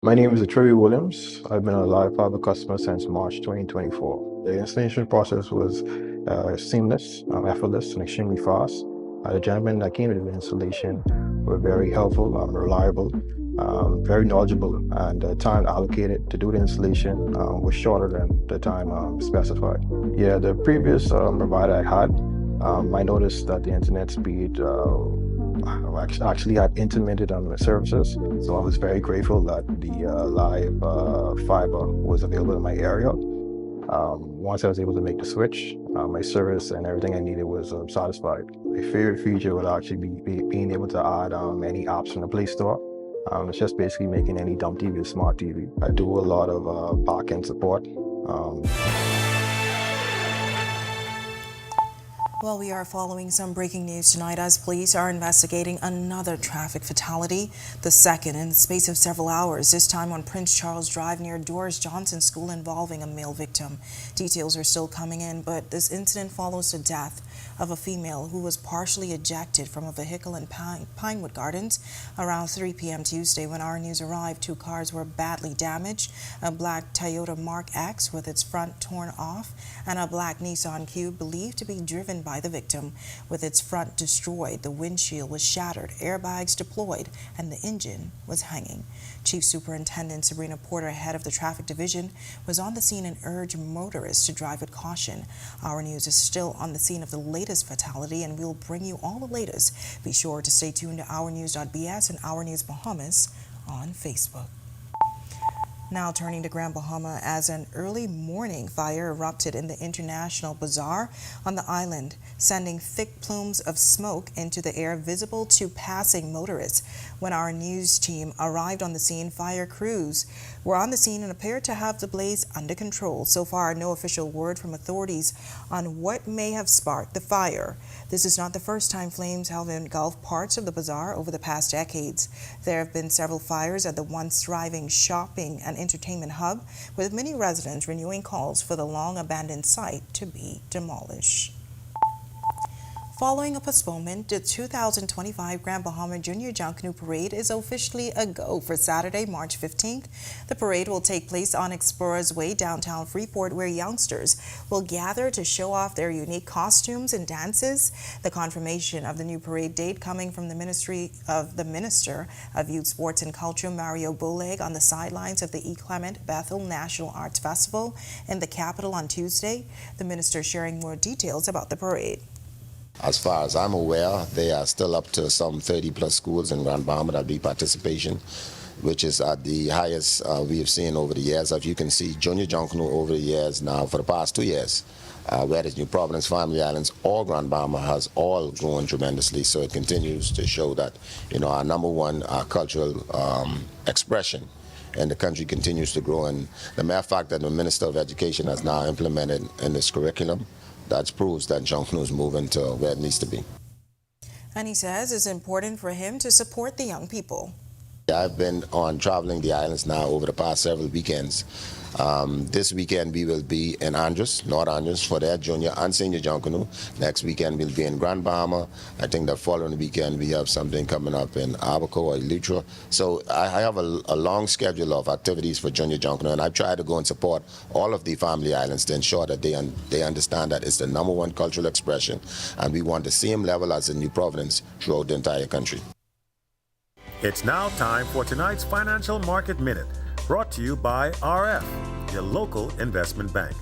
My name is Tariff Williams. I've been a Live Fiber customer since March 2024. The installation process was seamless, effortless, and extremely fast. The gentlemen that came to the installation were very helpful, reliable, very knowledgeable, and the time allocated to do the installation was shorter than the time specified. Yeah, the previous provider I had, I noticed that the internet speed actually had intermittent on the services, so I was very grateful that the live fiber was available in my area. Once I was able to make the switch, my service and everything I needed was satisfied. My favorite feature would actually be being able to add any apps from the Play Store. It's just basically making any dumb TV a smart TV. I do a lot of back-end support. Well, we are following some breaking news tonight as police are investigating another traffic fatality, the second in the space of several hours, this time on Prince Charles Drive near Doris Johnson School involving a male victim. Details are still coming in, but this incident follows the death of a female who was partially ejected from a vehicle in Pinewood Gardens around 3 p.m. Tuesday. When our news arrived, two cars were badly damaged, a black Toyota Mark X with its front torn off and a black Nissan Cube believed to be driven by by the victim. With its front destroyed, the windshield was shattered, airbags deployed, and the engine was hanging. Chief Superintendent Sabrina Porter, head of the traffic division, was on the scene and urged motorists to drive with caution. Our News is still on the scene of the latest fatality, and we'll bring you all the latest. Be sure to stay tuned to ournews.bs and Our News Bahamas on Facebook. Now turning to Grand Bahama, as an early morning fire erupted in the International Bazaar on the island, sending thick plumes of smoke into the air visible to passing motorists. When our news team arrived on the scene, fire crews were on the scene and appeared to have the blaze under control. So far, no official word from authorities on what may have sparked the fire. This is not the first time flames have engulfed parts of the bazaar over the past decades. There have been several fires at the once thriving shopping and entertainment hub, with many residents renewing calls for the long-abandoned site to be demolished. Following a postponement, the 2025 Grand Bahama Junior Junk Canoe Parade is officially a go for Saturday, March 15th. The parade will take place on Explorers Way, downtown Freeport, where youngsters will gather to show off their unique costumes and dances. The confirmation of the new parade date coming from the Minister of Youth, Sports and Culture, Mario Boleg, on the sidelines of the E. Clement Bethel National Arts Festival in the capital on Tuesday. The minister sharing more details about the parade. As far as I'm aware, they are still up to some 30-plus schools in Grand Bahama that will be participation, which is at the highest we have seen over the years. As you can see, Junior Junk Canoe over the years now, for the past 2 years, whether it's New Providence, Family Islands, or Grand Bahama, has all grown tremendously. So it continues to show that, our number one cultural expression in the country continues to grow. And the mere fact that the Minister of Education has now implemented in this curriculum, that proves that Junk Canoe is moving to where it needs to be. And he says it's important for him to support the young people. I've been on traveling the islands now over the past several weekends. This weekend we will be in Andros, North Andros, for their junior and senior Junk Canoe. Next weekend we'll be in Grand Bahama. I think the following weekend we have something coming up in Abaco or Eleuthera. So I have a long schedule of activities for junior Junk Canoe, and I try to go and support all of the family islands to ensure that they understand that it's the number one cultural expression, and we want the same level as in New Providence throughout the entire country. It's now time for tonight's Financial Market Minute, brought to you by RF, your local investment bank.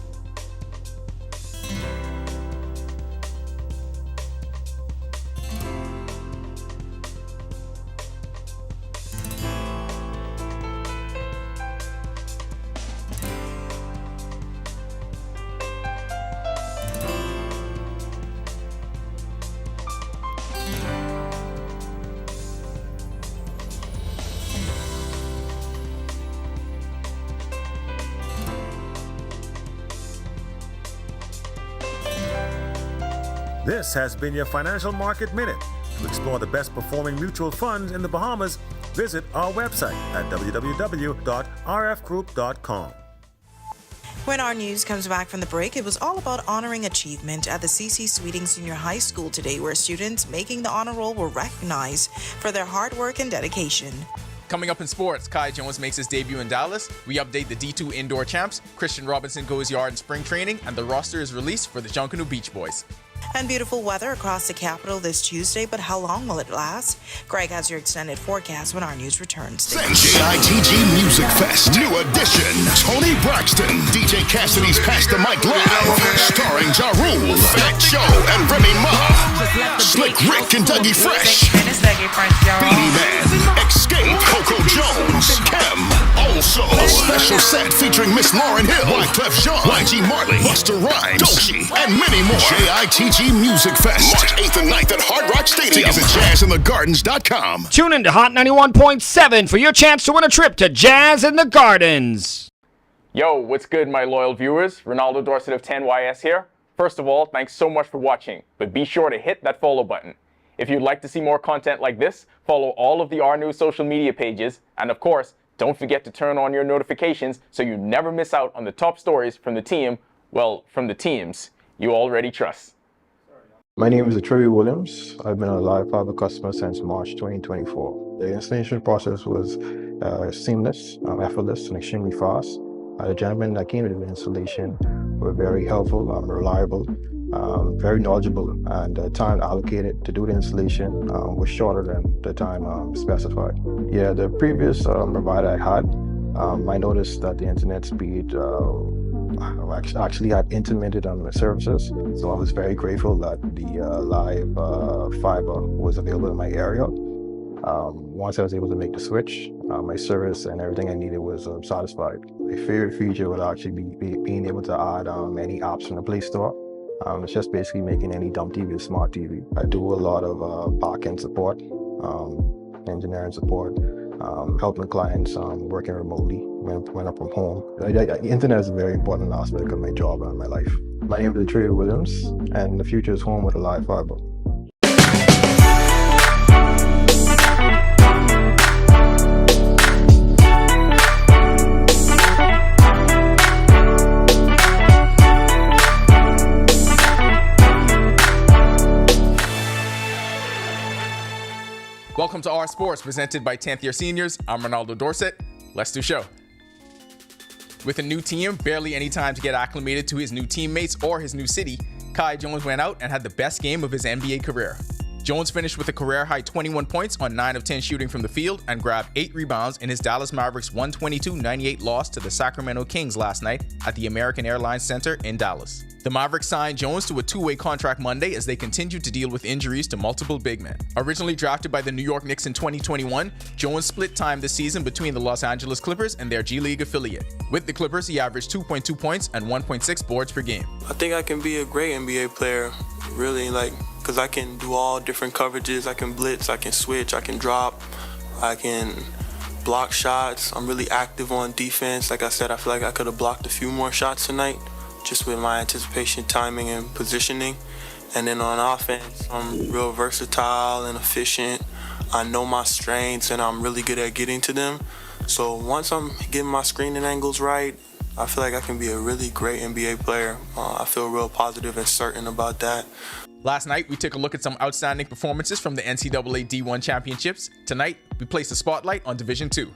This has been your Financial Market Minute. To explore the best performing mutual funds in the Bahamas, visit our website at www.rfgroup.com. When our news comes back from the break, it was all about honoring achievement at the C.C. Sweeting Senior High School today, where students making the honor roll were recognized for their hard work and dedication. Coming up in sports, Kai Jones makes his debut in Dallas. We update the D2 indoor champs. Christian Robinson goes yard in spring training, and the roster is released for the Junk Canoe Beach Boys. And beautiful weather across the capital this Tuesday, but how long will it last? Greg has your extended forecast when our news returns. JITG Music Fest, new edition. Tony Braxton, DJ Cassidy's Pass the Mic Live, starring Ja Rule, Fat Joe, and Remy Ma. Slick Rick and Dougie Fresh, Beanie Man, Escape, Coco Jones, Kem. Also, a special set featuring Miss Lauryn Hill, Wyclef Jean, YG Marley, Busta Rhymes, Doechii, and many more. JITG Music Fest, March 8th and 9th at Hard Rock Stadium. Tickets at jazzinthegardens.com. Tune in to Hot 91.7 for your chance to win a trip to Jazz in the Gardens. Yo, what's good, my loyal viewers? Ronaldo Dorset of 10YS here. First of all, thanks so much for watching, but be sure to hit that follow button. If you'd like to see more content like this, follow all of the R News social media pages, and of course, don't forget to turn on your notifications so you never miss out on the top stories from the team, well, from the teams you already trust. My name is Tariff Williams. I've been a live fiber customer since March 2024. The installation process was seamless, effortless, and extremely fast. The gentlemen that came to the installation were very helpful, reliable, very knowledgeable, and the time allocated to do the installation was shorter than the time specified. Yeah, the previous provider I had, I noticed that the internet speed actually had intermittent on the services, so I was very grateful that the live fiber was available in my area. Once I was able to make the switch, my service and everything I needed was satisfied. My favorite feature would actually be being able to add any apps from the Play Store. It's just basically making any dumb TV a smart TV. I do a lot of back-end support, engineering support, helping clients working remotely when I'm from home. The internet is a very important aspect of my job and my life. My name is Tariff Williams, and the future is home with a live fiber. Welcome to Our Sports, presented by 10th Year Seniors. I'm Ronaldo Dorset. Let's do show. With a new team, barely any time to get acclimated to his new teammates or his new city, Kai Jones went out and had the best game of his NBA career. Jones finished with a career-high 21 points on 9 of 10 shooting from the field and grabbed 8 rebounds in his Dallas Mavericks 122-98 loss to the Sacramento Kings last night at the American Airlines Center in Dallas. The Mavericks signed Jones to a 2-way contract Monday as they continued to deal with injuries to multiple big men. Originally drafted by the New York Knicks in 2021, Jones split time this season between the Los Angeles Clippers and their G League affiliate. With the Clippers, he averaged 2.2 points and 1.6 boards per game. I think I can be a great NBA player, really, because I can do all different coverages. I can blitz, I can switch, I can drop, I can block shots. I'm really active on defense. Like I said, I feel like I could have blocked a few more shots tonight, just with my anticipation, timing, and positioning. And then on offense, I'm real versatile and efficient. I know my strengths, and I'm really good at getting to them. So once I'm getting my screening angles right, I feel like I can be a really great NBA player. I feel real positive and certain about that. Last night, we took a look at some outstanding performances from the NCAA D1 championships. Tonight, we place a spotlight on Division II.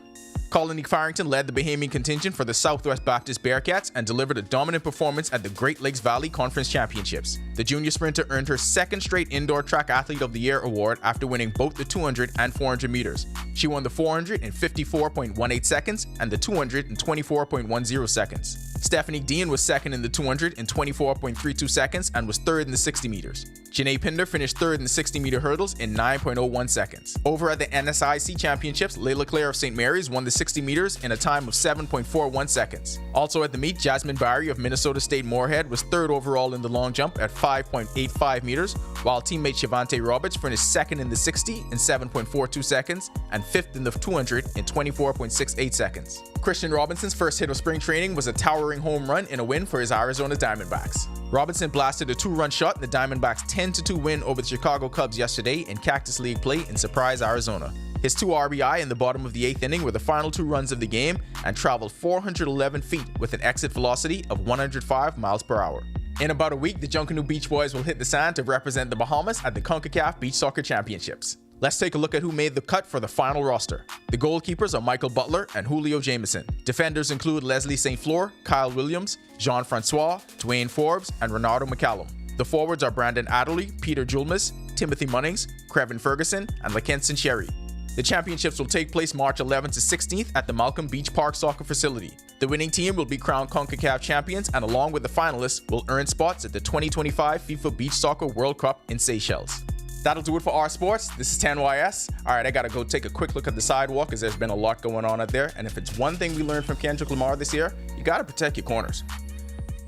Colony Farrington led the Bahamian contingent for the Southwest Baptist Bearcats and delivered a dominant performance at the Great Lakes Valley Conference Championships. The junior sprinter earned her second straight Indoor Track Athlete of the Year award after winning both the 200 and 400 meters. She won the 400 in 54.18 seconds and the 200 in 24.10 seconds. Stephanie Dean was second in the 200 in 24.32 seconds and was third in the 60 meters. Janae Pinder finished third in the 60-meter hurdles in 9.01 seconds. Over at the NSIC Championships, Layla Claire of St. Mary's won the 60 meters in a time of 7.41 seconds. Also at the meet, Jasmine Barry of Minnesota State Moorhead was third overall in the long jump at 5.85 meters, while teammate Shavante Roberts finished second in the 60 in 7.42 seconds and fifth in the 200 in 24.68 seconds. Christian Robinson's first hit of spring training was a towering home run in a win for his Arizona Diamondbacks. Robinson blasted a 2-run shot in the Diamondbacks' 10-2 win over the Chicago Cubs yesterday in Cactus League play in Surprise, Arizona. His 2 RBI in the bottom of the 8th inning were the final 2 runs of the game and traveled 411 feet with an exit velocity of 105 miles per hour. In about a week, the Junkanoo Beach Boys will hit the sand to represent the Bahamas at the CONCACAF Beach Soccer Championships. Let's take a look at who made the cut for the final roster. The goalkeepers are Michael Butler and Julio Jameson. Defenders include Leslie St. Fleur, Kyle Williams, Jean-Francois, Dwayne Forbes, and Renato McCallum. The forwards are Brandon Adderley, Peter Julmus, Timothy Munnings, Crevin Ferguson, and Lakenson Sherry. The championships will take place March 11th to 16th at the Malcolm Beach Park soccer facility. The winning team will be crowned CONCACAF champions and along with the finalists will earn spots at the 2025 FIFA Beach Soccer World Cup in Seychelles. That'll do it for Our Sports. This is 10YS. All right, I gotta go take a quick look at the sidewalk because there's been a lot going on out there. And if it's one thing we learned from Kendrick Lamar this year, you gotta protect your corners.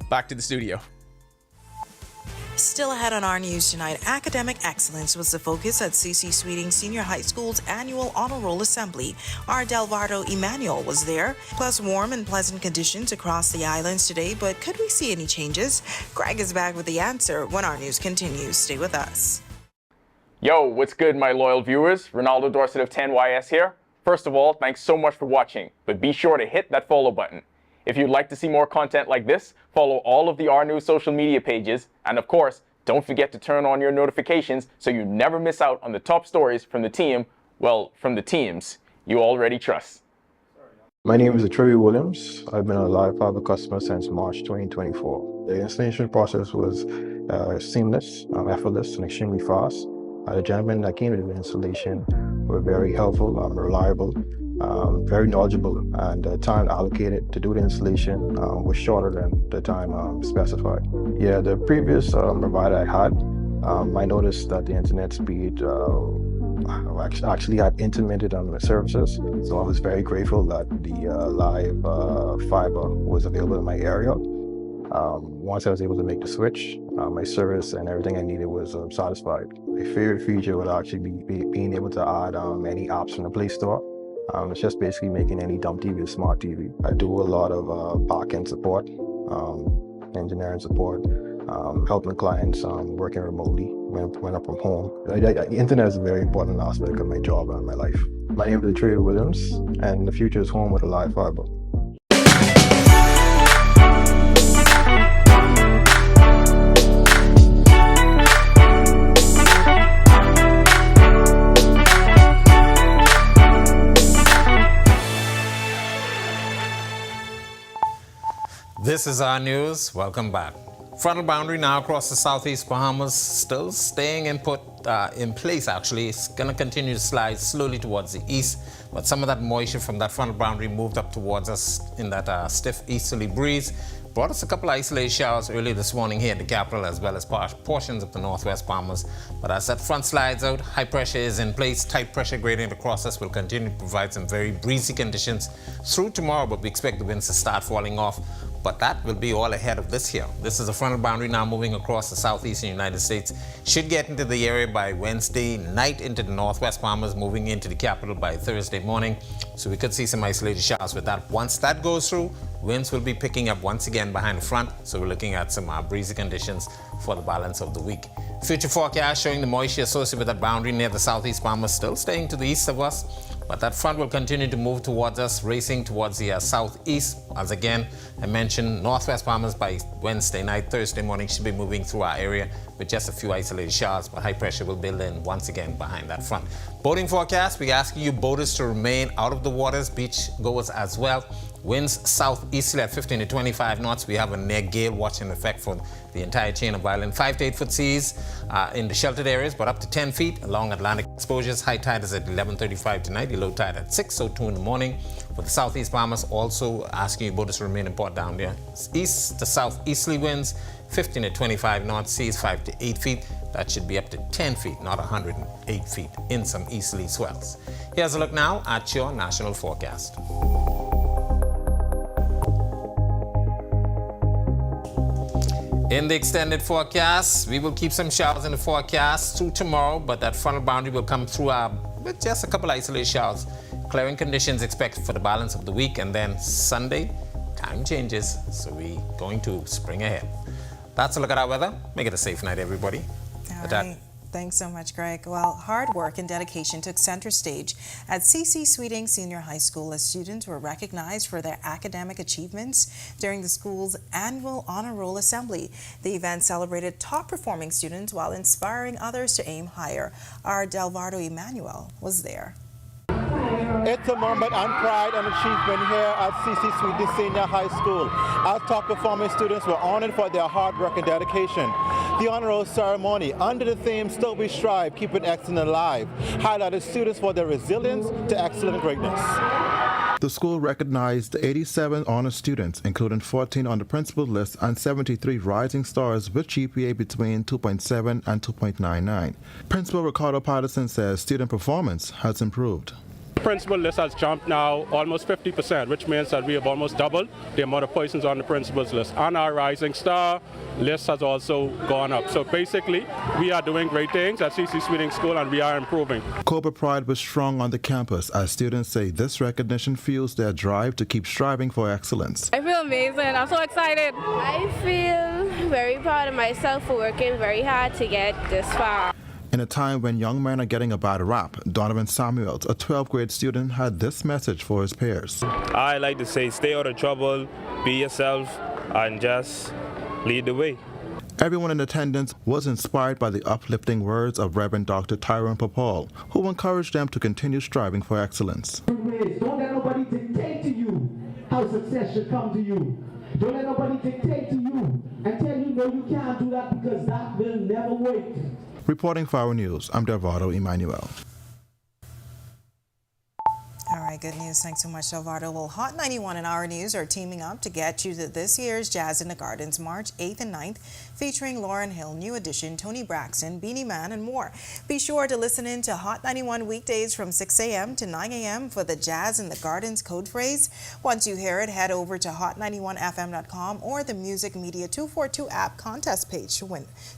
Back to the studio. Still ahead on our news tonight, academic excellence was the focus at C.C. Sweeting Senior High School's annual Honor Roll Assembly. Our Delvardo Emmanuel was there, plus warm and pleasant conditions across the islands today, but could we see any changes? Greg is back with the answer when our news continues. Stay with us. Yo, what's good, my loyal viewers? Ronaldo Dorset of 10YS here. First of all, thanks so much for watching, but be sure to hit that follow button. If you'd like to see more content like this, follow all of the R News social media pages, and of course, don't forget to turn on your notifications so you never miss out on the top stories from the team, well, from the teams you already trust. My name is Tariff Williams. I've been a Live Fiber customer since March 2024. The installation process was seamless, effortless, and extremely fast. The gentlemen that came to the installation were very helpful, reliable, very knowledgeable, and the time allocated to do the installation was shorter than the time specified. Yeah, the previous provider I had, I noticed that the internet speed actually had intermittent on the services, so I was very grateful that the live fiber was available in my area. Once I was able to make the switch, my service and everything I needed was satisfied. My favorite feature would actually be being able to add any apps from the Play Store. It's just basically making any dumb TV a smart TV. I do a lot of back-end support, engineering support, helping clients working remotely when I'm from home. The internet is a very important aspect of my job and my life. My name is Tariff Williams, and the future is home with a live fiber. This is our news. Welcome back. Frontal boundary now across the southeast Bahamas, still staying in place actually. It's going to continue to slide slowly towards the east, but some of that moisture from that frontal boundary moved up towards us in that stiff easterly breeze. Brought us a couple of isolated showers early this morning here in the capital, as well as portions of the northwest Bahamas. But as that front slides out, high pressure is in place. Tight pressure gradient across us will continue to provide some very breezy conditions through tomorrow, but we expect the winds to start falling off. But that will be all ahead of this here. This is a frontal boundary now moving across the southeastern United States. Should get into the area by Wednesday night into the northwest Bahamas, moving into the capital by Thursday morning. So we could see some isolated showers with that. Once that goes through, winds will be picking up once again behind the front. So we're looking at some breezy conditions for the balance of the week. Future forecast showing the moisture associated with that boundary near the southeast Bahamas still staying to the east of us. But that front will continue to move towards us, racing towards the southeast. As again, I mentioned, northwest Bahamas by Wednesday night, Thursday morning should be moving through our area with just a few isolated showers, but high pressure will build in once again behind that front. Boating forecast, we're asking you boaters to remain out of the waters, beach goers as well. Winds southeasterly at 15 to 25 knots. We have a near gale watch in effect for the entire chain of island. 5 to 8 foot seas in the sheltered areas, but up to 10 feet along Atlantic exposures. High tide is at 11:35 tonight. The low tide at 6:02 in the morning. For the southeast Bahamas, also asking you boaters to remain in port down there. East to southeasterly winds, 15 to 25 knots. Seas 5 to 8 feet. That should be up to 10 feet, not 108 feet in some easterly swells. Here's a look now at your national forecast. In the extended forecast, we will keep some showers in the forecast through tomorrow, but that frontal boundary will come through with just a couple isolated showers. Clearing conditions expected for the balance of the week, and then Sunday, time changes, so we're going to spring ahead. That's a look at our weather. Make it a safe night, everybody. All right. Thanks so much, Greg. Well, hard work and dedication took center stage at C.C. Sweeting Senior High School as students were recognized for their academic achievements during the school's annual Honor Roll Assembly. The event celebrated top-performing students while inspiring others to aim higher. Our Delvardo Emmanuel was there. It's a moment of pride and achievement here at C.C. Sweeting Senior High School. Our top-performing students were honored for their hard work and dedication. The honor roll ceremony, under the theme Still We Strive, Keeping Excellence Alive, highlighted students for their resilience to excellent greatness. The school recognized 87 honor students, including 14 on the principal list and 73 rising stars with GPA between 2.7 and 2.99. Principal Ricardo Patterson says student performance has improved. Principal list has jumped now almost 50%, which means that we have almost doubled the amount of persons on the principal's list. And our rising star list has also gone up. So basically, we are doing great things at C.C. Sweeting School, and we are improving. Cobra pride was strong on the campus as students say this recognition fuels their drive to keep striving for excellence. I feel amazing. I'm so excited. I feel very proud of myself for working very hard to get this far. In a time when young men are getting a bad rap, Donovan Samuels, a 12th grade student, had this message for his peers. I like to say stay out of trouble, be yourself, and just lead the way. Everyone in attendance was inspired by the uplifting words of Reverend Dr. Tyrone Papal, who encouraged them to continue striving for excellence. Don't let nobody dictate to you how success should come to you. Don't let nobody dictate to you and tell you, no, you can't do that, because that will never work. Reporting for Our News, I'm Delvado Emmanuel. All right, good news. Thanks so much, Delvado. Well, Hot 91 and Our News are teaming up to get you to this year's Jazz in the Gardens, March 8th and 9th, featuring Lauryn Hill, New Edition, Tony Braxton, Beanie Man, and more. Be sure to listen in to Hot 91 weekdays from 6 a.m. to 9 a.m. for the Jazz in the Gardens code phrase. Once you hear it, head over to hot91fm.com or the Music Media 242 app contest page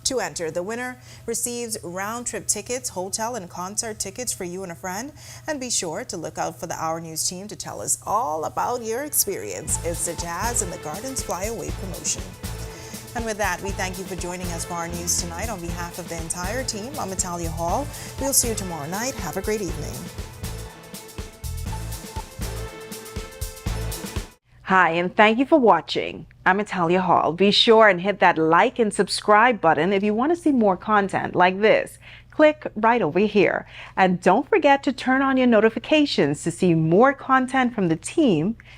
to enter. The winner receives round-trip tickets, hotel and concert tickets for you and a friend. And be sure to look out for the Our News team to tell us all about your experience. It's the Jazz in the Gardens Flyaway promotion. And with that, we thank you for joining us for our news tonight. On behalf of the entire team, I'm Natalia Hall. We'll see you tomorrow night. Have a great evening. Hi, and thank you for watching. I'm Natalia Hall. Be sure and hit that like and subscribe button if you want to see more content like this. Click right over here. And don't forget to turn on your notifications to see more content from the team